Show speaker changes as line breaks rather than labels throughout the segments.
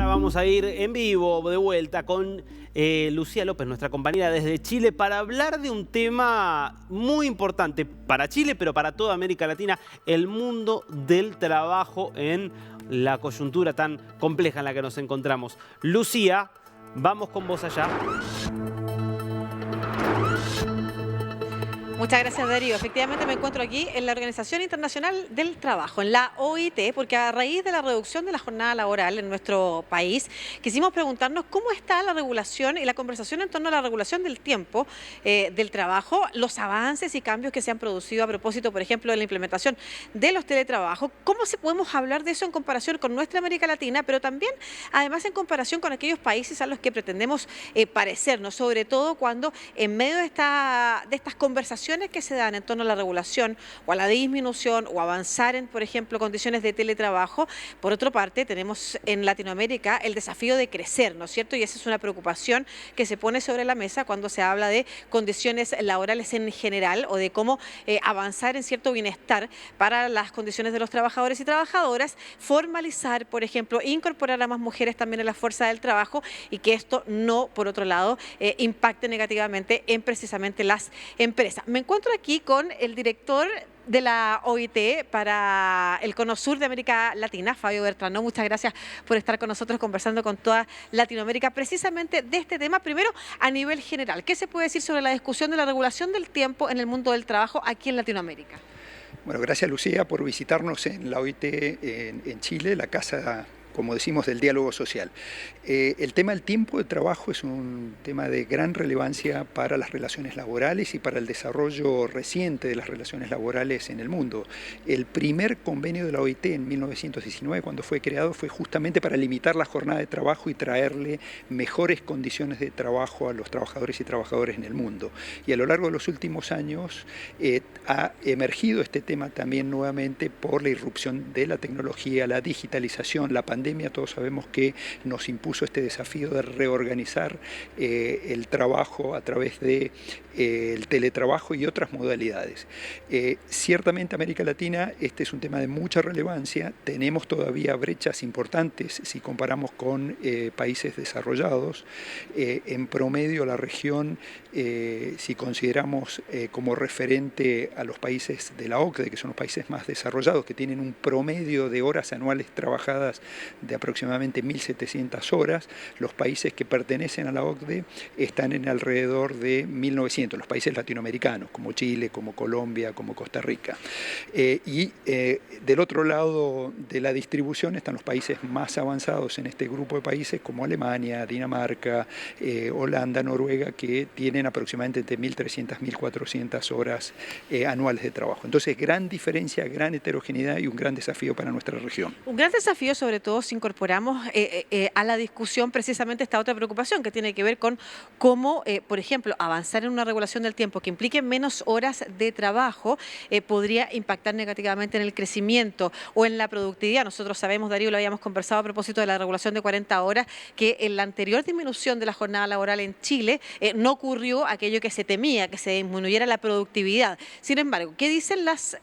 Ahora vamos a ir en vivo, de vuelta, con Lucía López, nuestra compañera desde Chile, para hablar de un tema muy importante para Chile, pero para toda América Latina, el mundo del trabajo en la coyuntura tan compleja en la que nos encontramos. Lucía, vamos con vos allá.
Muchas gracias, Darío. Efectivamente me encuentro aquí en la Organización Internacional del Trabajo, en la OIT, porque a raíz de la reducción de la jornada laboral en nuestro país, quisimos preguntarnos cómo está la regulación y la conversación en torno a la regulación del tiempo del trabajo, los avances y cambios que se han producido a propósito, por ejemplo, de la implementación de los teletrabajos, cómo se podemos hablar de eso en comparación con nuestra América Latina, pero también, además, en comparación con aquellos países a los que pretendemos parecernos, sobre todo cuando en medio de estas conversaciones que se dan en torno a la regulación o a la disminución o avanzar en, por ejemplo, condiciones de teletrabajo, por otra parte tenemos en Latinoamérica el desafío de crecer, ¿no es cierto? Y esa es una preocupación que se pone sobre la mesa cuando se habla de condiciones laborales en general o de cómo avanzar en cierto bienestar para las condiciones de los trabajadores y trabajadoras, formalizar, por ejemplo, incorporar a más mujeres también en la fuerza del trabajo y que esto no, por otro lado, impacte negativamente en precisamente las empresas. Me encuentro aquí con el director de la OIT para el Cono Sur de América Latina, Fabio Bertrano. Muchas gracias por estar con nosotros conversando con toda Latinoamérica precisamente de este tema. Primero, a nivel general, ¿qué se puede decir sobre la discusión de la regulación del tiempo en el mundo del trabajo aquí en Latinoamérica?
Bueno, gracias Lucía por visitarnos en la OIT en Chile, la casa, como decimos, del diálogo social. El tema del tiempo de trabajo es un tema de gran relevancia para las relaciones laborales y para el desarrollo reciente de las relaciones laborales en el mundo. El primer convenio de la OIT en 1919, cuando fue creado, fue justamente para limitar la jornada de trabajo y traerle mejores condiciones de trabajo a los trabajadores y trabajadoras en el mundo. Y a lo largo de los últimos años ha emergido este tema también nuevamente por la irrupción de la tecnología, la digitalización, la pandemia. Todos sabemos que nos impuso este desafío de reorganizar el trabajo a través de el teletrabajo y otras modalidades. Ciertamente América Latina este es un tema de mucha relevancia. Tenemos todavía brechas importantes si comparamos con países desarrollados. En promedio la región, si consideramos como referente a los países de la OCDE, que son los países más desarrollados, que tienen un promedio de horas anuales trabajadas de aproximadamente 1.700 horas. Los países que pertenecen a la OCDE están en alrededor de 1.900, los países latinoamericanos, como Chile, como Colombia, como Costa Rica. Del otro lado de la distribución están los países más avanzados en este grupo de países, como Alemania, Dinamarca, Holanda, Noruega, que tienen aproximadamente entre 1.300 y 1.400 horas anuales de trabajo. Entonces, gran diferencia, gran heterogeneidad y un gran desafío para nuestra región.
Un gran desafío, sobre todo, si incorporamos a la discusión precisamente esta otra preocupación que tiene que ver con cómo, por ejemplo, avanzar en una regulación del tiempo que implique menos horas de trabajo podría impactar negativamente en el crecimiento o en la productividad. Nosotros sabemos, Darío, lo habíamos conversado a propósito de la regulación de 40 horas, que en la anterior disminución de la jornada laboral en Chile no ocurrió aquello que se temía, que se disminuyera la productividad. Sin embargo, ¿qué dicen las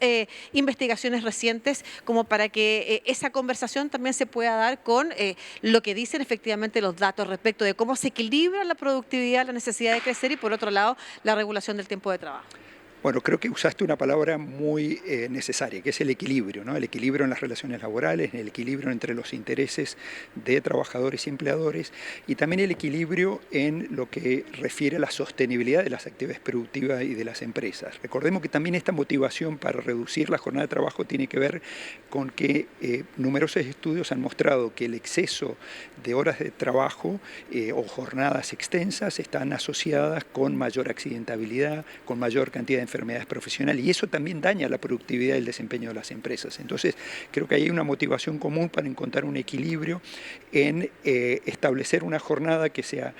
investigaciones recientes como para que esa conversación también se pueda dar con lo que dicen efectivamente los datos respecto de cómo se equilibra la productividad, la necesidad de crecer y, por otro lado, la regulación del tiempo de trabajo?
Bueno, creo que usaste una palabra muy necesaria, que es el equilibrio, ¿no? El equilibrio en las relaciones laborales, el equilibrio entre los intereses de trabajadores y empleadores y también el equilibrio en lo que refiere a la sostenibilidad de las actividades productivas y de las empresas. Recordemos que también esta motivación para reducir la jornada de trabajo tiene que ver con que numerosos estudios han mostrado que el exceso de horas de trabajo o jornadas extensas están asociadas con mayor accidentabilidad, con mayor cantidad de enfermedades profesionales y eso también daña la productividad y el desempeño de las empresas. Entonces, creo que hay una motivación común para encontrar un equilibrio en establecer una jornada que sea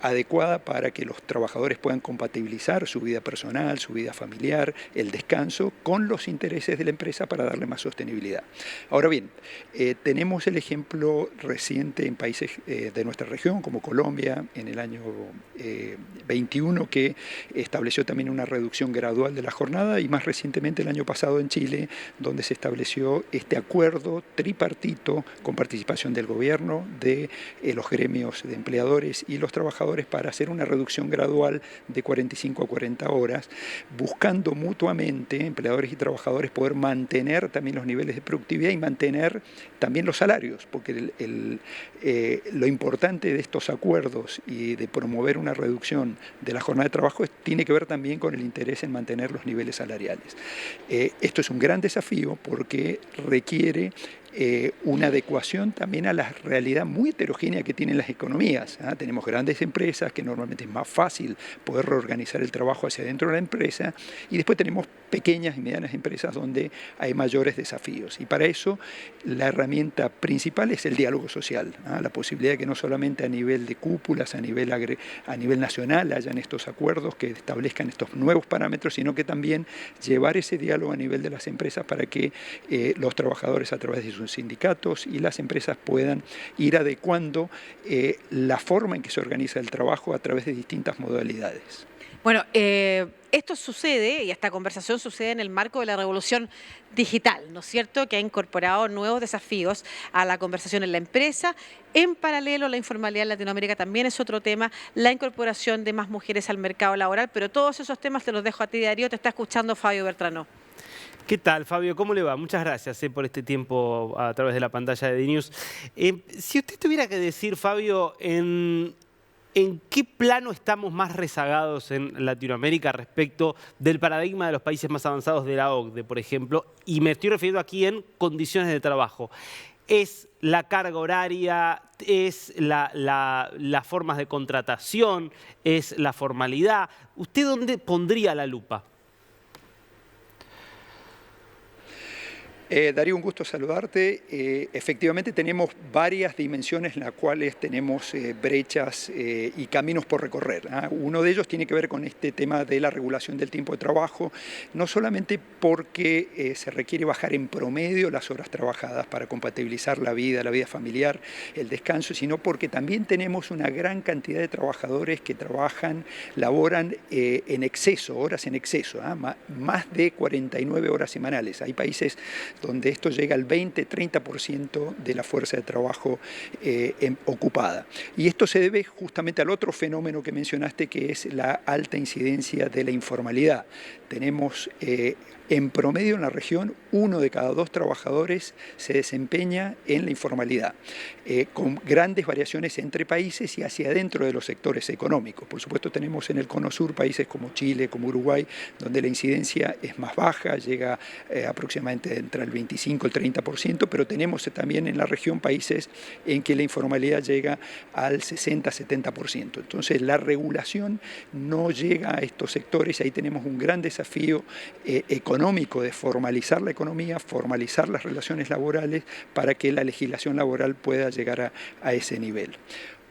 adecuada para que los trabajadores puedan compatibilizar su vida personal, su vida familiar, el descanso, con los intereses de la empresa para darle más sostenibilidad. Ahora bien, tenemos el ejemplo reciente en países de nuestra región, como Colombia, en el año 21, que estableció también una reducción reducción gradual de la jornada y más recientemente el año pasado en Chile, donde se estableció este acuerdo tripartito con participación del gobierno, de los gremios de empleadores y los trabajadores para hacer una reducción gradual de 45 a 40 horas, buscando mutuamente, empleadores y trabajadores, poder mantener también los niveles de productividad y mantener también los salarios, porque lo importante de estos acuerdos y de promover una reducción de la jornada de trabajo tiene que ver también con el interés en mantener los niveles salariales. Esto es un gran desafío porque requiere una adecuación también a la realidad muy heterogénea que tienen las economías. Tenemos grandes empresas que normalmente es más fácil poder reorganizar el trabajo hacia dentro de la empresa y después tenemos pequeñas y medianas empresas donde hay mayores desafíos. Y para eso la herramienta principal es el diálogo social, la posibilidad de que no solamente a nivel de cúpulas, a nivel nacional hayan estos acuerdos que establezcan estos nuevos parámetros, sino que también llevar ese diálogo a nivel de las empresas para que los trabajadores a través de sus sindicatos y las empresas puedan ir adecuando la forma en que se organiza el trabajo a través de distintas modalidades.
Bueno, esto sucede, y esta conversación sucede en el marco de la revolución digital, ¿no es cierto?, que ha incorporado nuevos desafíos a la conversación en la empresa. En paralelo, la informalidad en Latinoamérica también es otro tema, la incorporación de más mujeres al mercado laboral, pero todos esos temas te los dejo a ti, Darío. Te está escuchando Fabio Bertrano.
¿Qué tal, Fabio? ¿Cómo le va? Muchas gracias por este tiempo a través de la pantalla de DNews. Si usted tuviera que decir, Fabio, ¿en qué plano estamos más rezagados en Latinoamérica respecto del paradigma de los países más avanzados de la OCDE, por ejemplo? Y me estoy refiriendo aquí en condiciones de trabajo. ¿Es la carga horaria? ¿Es las formas de contratación? ¿Es la formalidad? ¿Usted dónde pondría la lupa?
Darío, un gusto saludarte. Efectivamente tenemos varias dimensiones en las cuales tenemos brechas y caminos por recorrer. Uno de ellos tiene que ver con este tema de la regulación del tiempo de trabajo, no solamente porque se requiere bajar en promedio las horas trabajadas para compatibilizar la vida familiar, el descanso, sino porque también tenemos una gran cantidad de trabajadores que laboran en exceso, horas en exceso, más de 49 horas semanales. Hay países donde esto llega al 20-30% de la fuerza de trabajo ocupada. Y esto se debe justamente al otro fenómeno que mencionaste, que es la alta incidencia de la informalidad. Tenemos en promedio en la región, 1 de cada 2 trabajadores se desempeña en la informalidad, con grandes variaciones entre países y hacia adentro de los sectores económicos. Por supuesto tenemos en el Cono Sur países como Chile, como Uruguay, donde la incidencia es más baja, llega aproximadamente entre el 25 y el 30%, pero tenemos también en la región países en que la informalidad llega al 60-70%. Entonces la regulación no llega a estos sectores, ahí tenemos un gran desafío económico de formalizar la economía, formalizar las relaciones laborales para que la legislación laboral pueda llegar a ese nivel.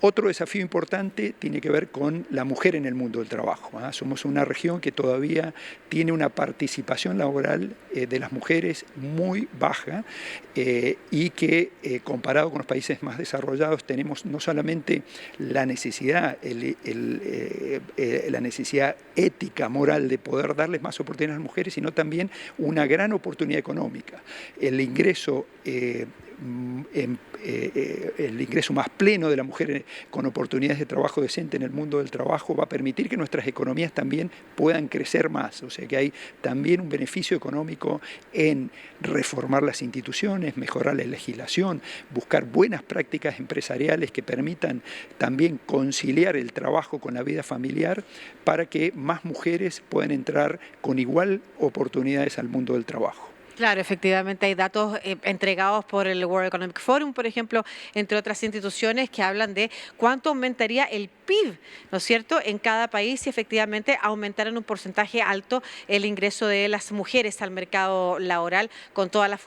Otro desafío importante tiene que ver con la mujer en el mundo del trabajo. Somos una región que todavía tiene una participación laboral de las mujeres muy baja y que comparado con los países más desarrollados tenemos no solamente la necesidad, la necesidad ética, moral de poder darles más oportunidades a las mujeres, sino también una gran oportunidad económica. El ingreso más pleno de la mujer con oportunidades de trabajo decente en el mundo del trabajo va a permitir que nuestras economías también puedan crecer más. O sea que hay también un beneficio económico en reformar las instituciones, mejorar la legislación, buscar buenas prácticas empresariales que permitan también conciliar el trabajo con la vida familiar para que más mujeres puedan entrar con igual oportunidades al mundo del trabajo.
Claro, efectivamente hay datos entregados por el World Economic Forum, por ejemplo, entre otras instituciones que hablan de cuánto aumentaría el PIB, ¿no es cierto?, en cada país si efectivamente aumentara en un porcentaje alto el ingreso de las mujeres al mercado laboral con toda la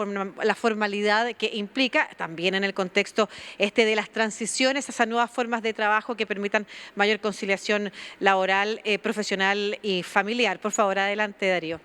formalidad que implica, también en el contexto de las transiciones, esas nuevas formas de trabajo que permitan mayor conciliación laboral, profesional y familiar. Por favor, adelante, Darío.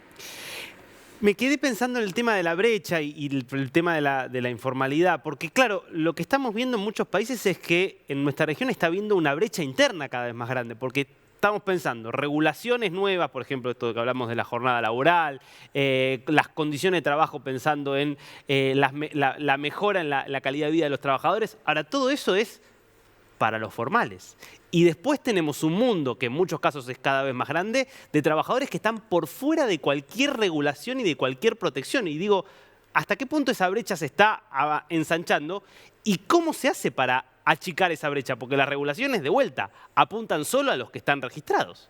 Me quedé pensando en el tema de la brecha y el tema de la informalidad, porque claro, lo que estamos viendo en muchos países es que en nuestra región está habiendo una brecha interna cada vez más grande, porque estamos pensando regulaciones nuevas, por ejemplo, esto que hablamos de la jornada laboral, las condiciones de trabajo pensando en la mejora en la calidad de vida de los trabajadores. Ahora, todo eso es para los formales. Y después tenemos un mundo, que en muchos casos es cada vez más grande, de trabajadores que están por fuera de cualquier regulación y de cualquier protección. Y digo, ¿hasta qué punto esa brecha se está ensanchando? ¿Y cómo se hace para achicar esa brecha? Porque las regulaciones, de vuelta, apuntan solo a los que están registrados.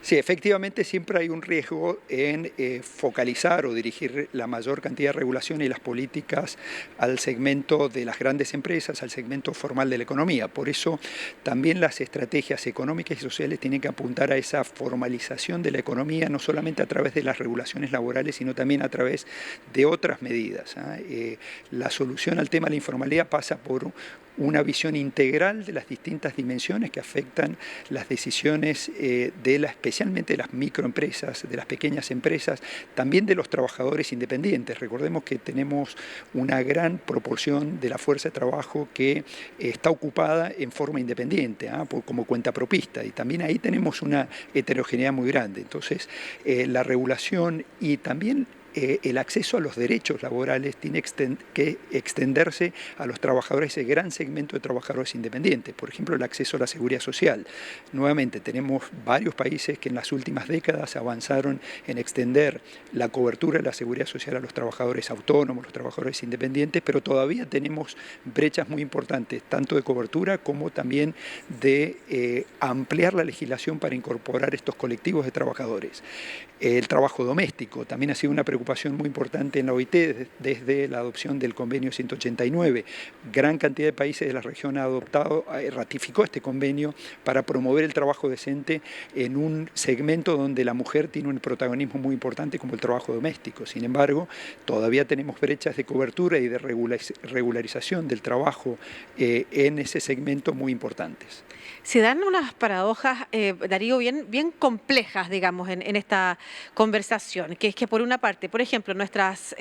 Sí, efectivamente siempre hay un riesgo en focalizar o dirigir la mayor cantidad de regulación y las políticas al segmento de las grandes empresas, al segmento formal de la economía. Por eso también las estrategias económicas y sociales tienen que apuntar a esa formalización de la economía, no solamente a través de las regulaciones laborales, sino también a través de otras medidas. La solución al tema de la informalidad pasa por una visión integral de las distintas dimensiones que afectan las decisiones especialmente de las microempresas, de las pequeñas empresas, también de los trabajadores independientes. Recordemos que tenemos una gran proporción de la fuerza de trabajo que está ocupada en forma independiente, como cuentapropista, y también ahí tenemos una heterogeneidad muy grande. Entonces, la regulación y también el acceso a los derechos laborales tiene que extenderse a los trabajadores, ese gran segmento de trabajadores independientes. Por ejemplo, el acceso a la seguridad social. Nuevamente, tenemos varios países que en las últimas décadas avanzaron en extender la cobertura de la seguridad social a los trabajadores autónomos, los trabajadores independientes, pero todavía tenemos brechas muy importantes, tanto de cobertura como también de ampliar la legislación para incorporar estos colectivos de trabajadores. El trabajo doméstico también ha sido una preocupación muy importante en la OIT desde la adopción del convenio 189. Gran cantidad de países de la región ha ratificó este convenio para promover el trabajo decente en un segmento donde la mujer tiene un protagonismo muy importante como el trabajo doméstico. Sin embargo, todavía tenemos brechas de cobertura y de regularización del trabajo en ese segmento muy importantes.
Se dan unas paradojas, Darío, bien complejas, digamos, en esta conversación, que es que por una parte, por ejemplo, nuestras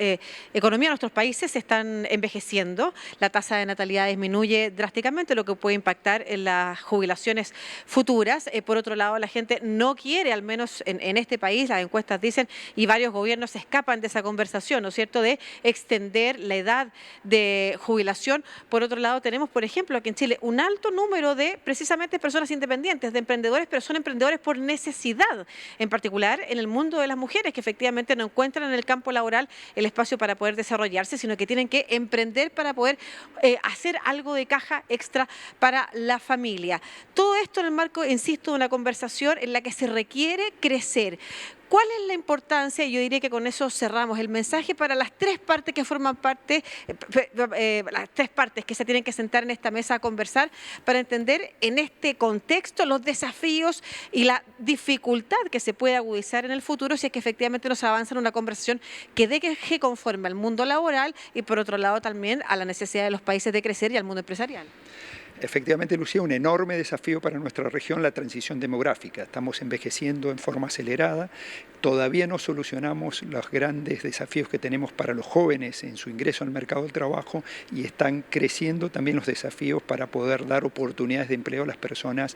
economías, nuestros países se están envejeciendo, la tasa de natalidad disminuye drásticamente, lo que puede impactar en las jubilaciones futuras. Por otro lado, la gente no quiere, al menos en este país, las encuestas dicen, y varios gobiernos se escapan de esa conversación, ¿no es cierto?, de extender la edad de jubilación. Por otro lado, tenemos, por ejemplo, aquí en Chile, un alto número de precisamente personas independientes, de emprendedores, pero son emprendedores por necesidad, en particular en el mundo de las mujeres, que efectivamente no encuentran en el campo laboral el espacio para poder desarrollarse, sino que tienen que emprender para poder hacer algo de caja extra para la familia. Todo esto en el marco, insisto, de una conversación en la que se requiere crecer. ¿Cuál es la importancia? Yo diría que con eso cerramos el mensaje para las tres partes que forman parte, las tres partes que se tienen que sentar en esta mesa a conversar para entender en este contexto los desafíos y la dificultad que se puede agudizar en el futuro si es que efectivamente nos avanza en una conversación que deje conforme al mundo laboral y por otro lado también a la necesidad de los países de crecer y al mundo empresarial.
Efectivamente, Lucía, un enorme desafío para nuestra región la transición demográfica. Estamos envejeciendo en forma acelerada. Todavía no solucionamos los grandes desafíos que tenemos para los jóvenes en su ingreso al mercado del trabajo y están creciendo también los desafíos para poder dar oportunidades de empleo a las personas,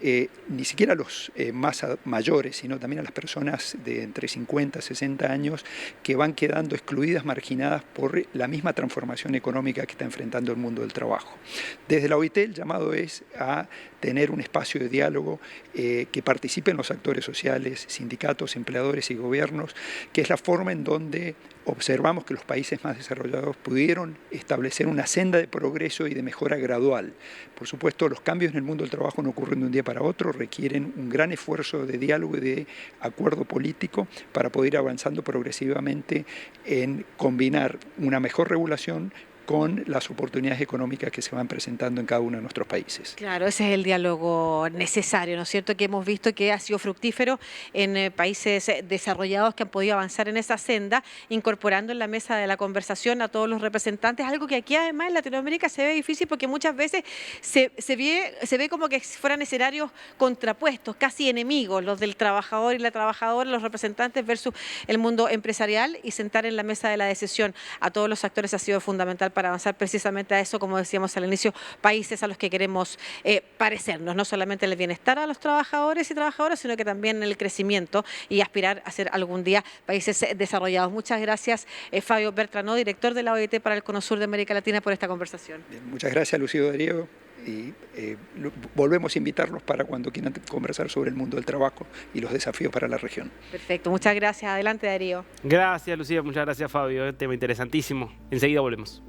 ni siquiera a los más mayores, sino también a las personas de entre 50 y 60 años que van quedando excluidas, marginadas por la misma transformación económica que está enfrentando el mundo del trabajo. Desde la OIT el llamado es a tener un espacio de diálogo que participen los actores sociales, sindicatos, empleadores y gobiernos, que es la forma en donde observamos que los países más desarrollados pudieron establecer una senda de progreso y de mejora gradual. Por supuesto, los cambios en el mundo del trabajo no ocurren de un día para otro, requieren un gran esfuerzo de diálogo y de acuerdo político para poder ir avanzando progresivamente en combinar una mejor regulación con las oportunidades económicas que se van presentando en cada uno de nuestros países.
Claro, ese es el diálogo necesario, ¿no es cierto?, que hemos visto que ha sido fructífero en países desarrollados que han podido avanzar en esa senda, incorporando en la mesa de la conversación a todos los representantes, algo que aquí además en Latinoamérica se ve difícil porque muchas veces se ve como que fueran escenarios contrapuestos, casi enemigos, los del trabajador y la trabajadora, los representantes versus el mundo empresarial, y sentar en la mesa de la decisión a todos los actores ha sido fundamental para avanzar precisamente a eso, como decíamos al inicio, países a los que queremos parecernos, no solamente en el bienestar a los trabajadores y trabajadoras, sino que también en el crecimiento y aspirar a ser algún día países desarrollados. Muchas gracias, Fabio Bertrand, director de la OIT para el Cono Sur de América Latina, por esta conversación.
Bien, muchas gracias, Lucía Darío. Y volvemos a invitarlos para cuando quieran conversar sobre el mundo del trabajo y los desafíos para la región.
Perfecto, muchas gracias. Adelante, Darío.
Gracias, Lucía. Muchas gracias, Fabio. Tema interesantísimo. Enseguida volvemos.